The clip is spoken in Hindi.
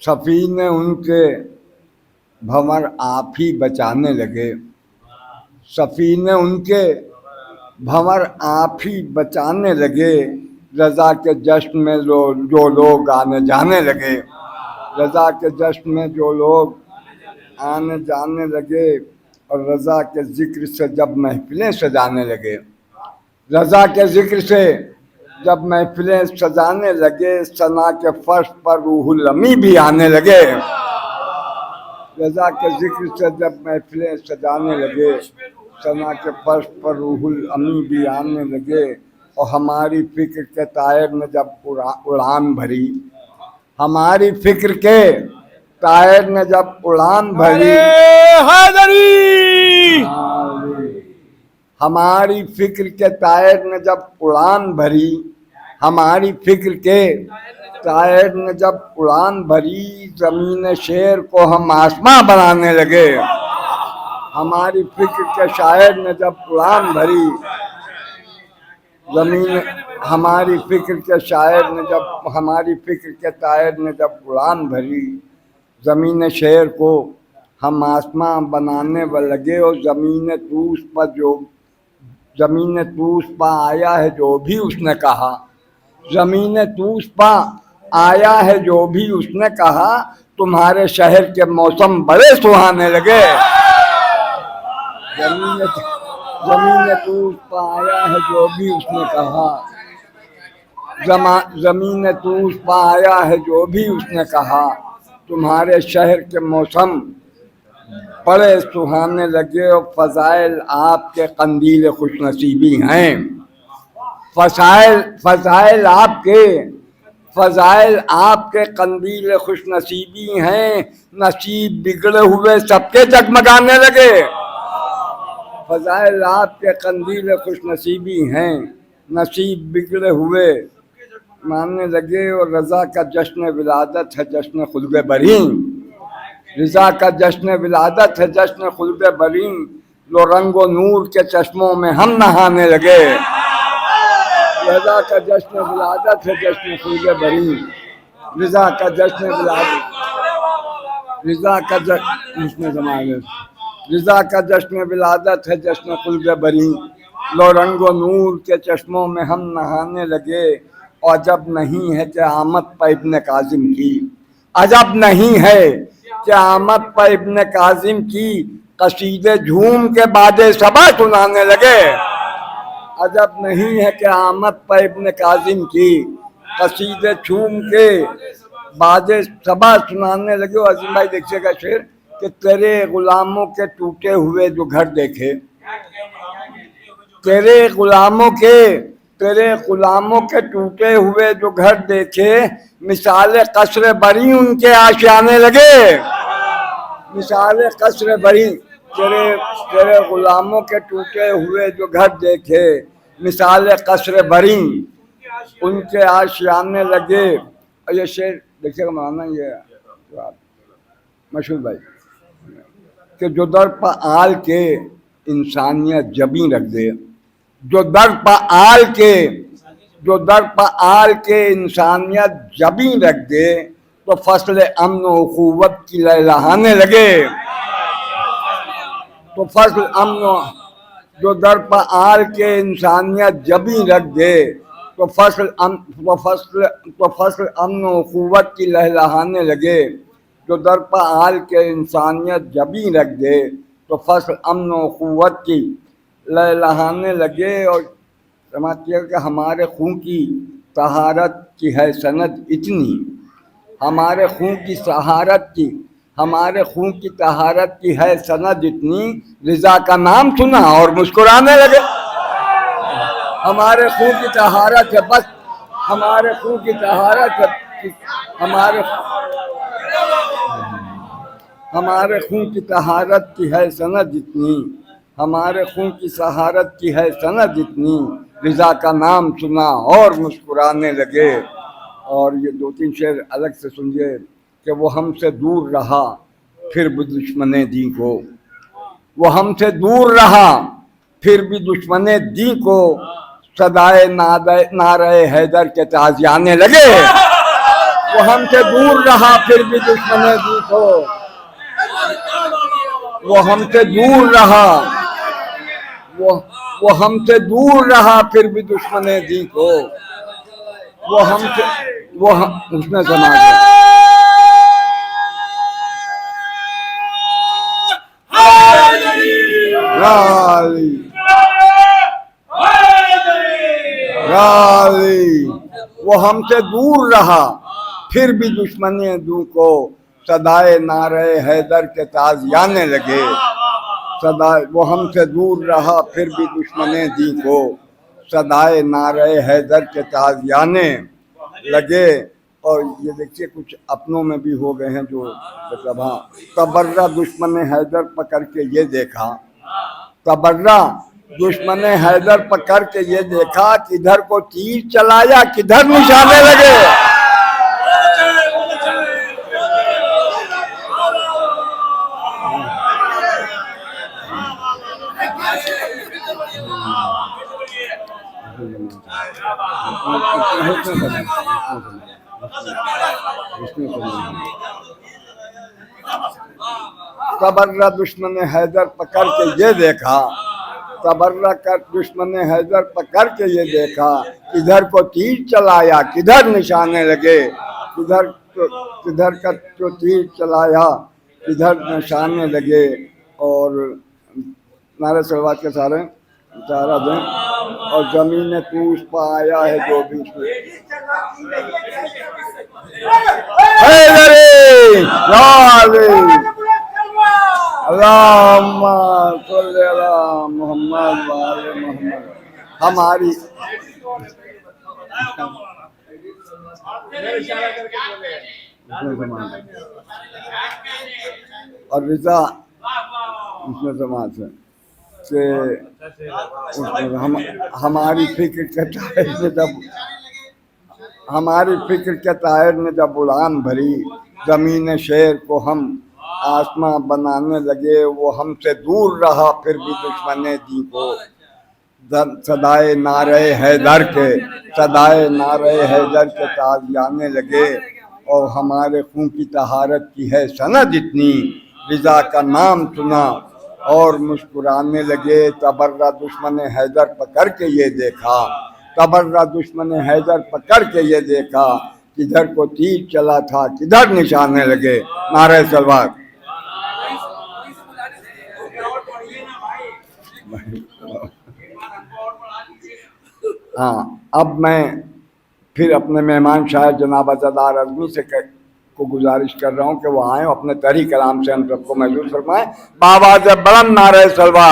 सफीने उनके भंवर आप ही बचाने लगे। सफीने उनके भंवर आप ही बचाने लगे। रज़ा के जश्न में जो लोग आने जाने लगे। रज़ा के जश्न में जो लोग आने जाने लगे और रज़ा के ज़िक्र से जब महफिलें सजाने लगे। रज़ा के ज़िक्र से जब महफिलें सजाने लगे, सना के फर्श पर रूहुल अमी भी आने लगे। रज़ा के ज़िक्र से जब महफिलें सजाने लगे, सना के फर्श पर रूहुल अमी भी आने लगे। और हमारी फ़िक्र के तायर ने जब उड़ान भरी, हमारी फ़िक्र के तायर ने जब उड़ान भरी, हमारी फ़िक्र के तायर ने जब उड़ान भरी, हमारी फ़िक्र के तायर ने जब उड़ान भरी, ज़मीन शेर को हम आसमां बनाने लगे। हमारी फ़िक्र के शायर ने जब उड़ान भरी, ज़मीन हमारी फ़िक्र के शायर ने जब हमारी फ़िक्र के तायर ने जब उड़ान भरी, ज़मीन शेर को हम आसमां बनाने लगे। और ज़मीन तूस पर आया है जो भी उसने कहा, ज़मीन तूस पर आया है जो भी उसने कहा, तुम्हारे शहर के मौसम बड़े सुहाने लगे। ज़मीन तूस पर आया है जो भी उसने कहा, ज़मीन तूस पर आया है जो भी उसने कहा, तुम्हारे शहर के मौसम बड़े सुहाने लगे। और फ़ज़ाइल आपके कंदील खुशनसीबी हैं। फ़ज़ाइल आपके कंदील खुशनसीबी हैं। नसीब बिगड़े हुए सबके जगमगाने लगे। फ़ज़ाइल आपके कंदील खुशनसीबी हैं, नसीब बिगड़े हुए मानने लगे। और रज़ा का जश्न विलादत है जश्न खुल्द बरीं, रज़ा का जश्न विलादत है जश्न खुल्द बरीं। लो रंगो नूर के चश्मों में हम नहाने लगे। रज़ा का जश्न विलादत है जश्न खुल्द बरीं, रज़ा का जश्न विलादत, रज़ा का जश्न विलादत है जश्न खुल्द बरीं। लो रंगो नूर के चश्मों में हम नहाने लगे। और अजब नहीं है कि आमद पर इब्न कासिम की, अजब नहीं है कि आमद पर इब्न कासिम की, कसीदे झूम के बादे सबा सुनाने लगे। अजब नहीं है कि आमद पर इब्न कासिम की, कसीदे झूम के बादे सबा सुनाने लगे। और अजीम भाई देखिएगा शेर कि तेरे गुलामों के टूटे हुए जो घर देखे, तेरे गुलामों के टूटे हुए जो घर देखे, मिसाल कसर बरी उनके आशियाने लगे। मिसाल कसर बरी, तेरे गुलामों के टूटे हुए जो घर देखे, मिसाल कसर बरी उनके आशियाने लगे। और ये शेर देखिएगा माना, ये मशहूर भाई कि जो दर पर आल के इंसानियत जबी रख दे, जो दर पर आल के इंसानियत जबी रख दे, तो फसल अमन व उखुवत की लहलहाने लगे। तो फसल अमन, जो दर पर आल के इंसानियत जबी रख दे, तो फसल अमन व उखुवत की लहलहाने लगे। जो दर पर आल के इंसानियत जबी रख दे, तो फसल अमन व उखुवत की लहलहाने लगे। और समझिए कि हमारे खून की तहारत की है सनद इतनी, हमारे खून की तहारत की है सनद इतनी, रज़ा का नाम सुना और मुस्कुराने लगे। हमारे खून की तहारत है, बस हमारे खून की तहारत है, हमारे खून की तहारत की है सनद इतनी, हमारे खून की सहारत की है सनद इतनी, रज़ा का नाम सुना और मुस्कुराने लगे। और ये दो तीन शेर अलग से सुनिए कि वो हमसे दूर रहा फिर भी दुश्मने दी को, वो हमसे दूर रहा फिर भी दुश्मने दी को, सदाए नारे हैदर के ताजियाने लगे। वो हमसे दूर रहा फिर भी दुश्मने दी को, वो हमसे दूर रहा, वो हमसे दूर रहा फिर भी दुश्मने दी को, वो हमसे उसने समाज राली राली, वो हमसे दूर रहा फिर भी दुश्मनी दू को, सदाए नारे हैदर के ताज़ियाने लगे, सदा वो हमसे दूर रहा फिर भी दुश्मने दी को, सदाए नारे हैदर के ताज़ियाने लगे। और ये देखिए कुछ अपनों में भी हो गए हैं जो मतलब, हाँ, तबर्रा दुश्मन हैदर पकड़ के ये देखा, तबर्रा दुश्मन हैदर पकड़ के ये देखा, किधर को तीर चलाया किधर निशाने लगे। तबर्रा दुश्मन हैदर पकड़ के ये देखा, तबर्रा कर दुश्मन हैदर पकड़ के ये देखा, किधर को तीर चलाया किधर निशाने लगे, किधर का जो तीर चलाया किधर निशाने लगे। और नारे सलवात के सारे सारा दें, और जमीन तूस पाया है जो भी मोहम्मद वाले मोहम्मद। हमारी और रिजा उसमें समाज है कि हमारी फिक्र के टायर ने जब, हमारी फिक्र के टायर ने जब उड़ान भरी, जमीन शेर को हम आसमां बनाने लगे, वो हमसे दूर रहा फिर भी दुश्मने दी को, सदाए नारे हैदर के, सदाए नारे हैदर के ताज़ियाने लगे। और हमारे खून की तहारत की है सनद इतनी, रिजा का नाम सुना और मुस्कुराने लगे। तबर्रा दुश्मन हैदर पकड़ के ये देखा, तबर्रा दुश्मन हैदर पकड़ के ये देखा, किधर को तीर चला था किधर निशाने लगे। नारे सलवात। हाँ, अब मैं फिर अपने मेहमान शायद जनाब अज़ादार अज़मी से को गुजारिश कर रहा हूँ कि वो आएँ अपने तहरीक कलाम से हम सबको महसूस फरमाएं। बाबा जब बलंद नारे सलवात।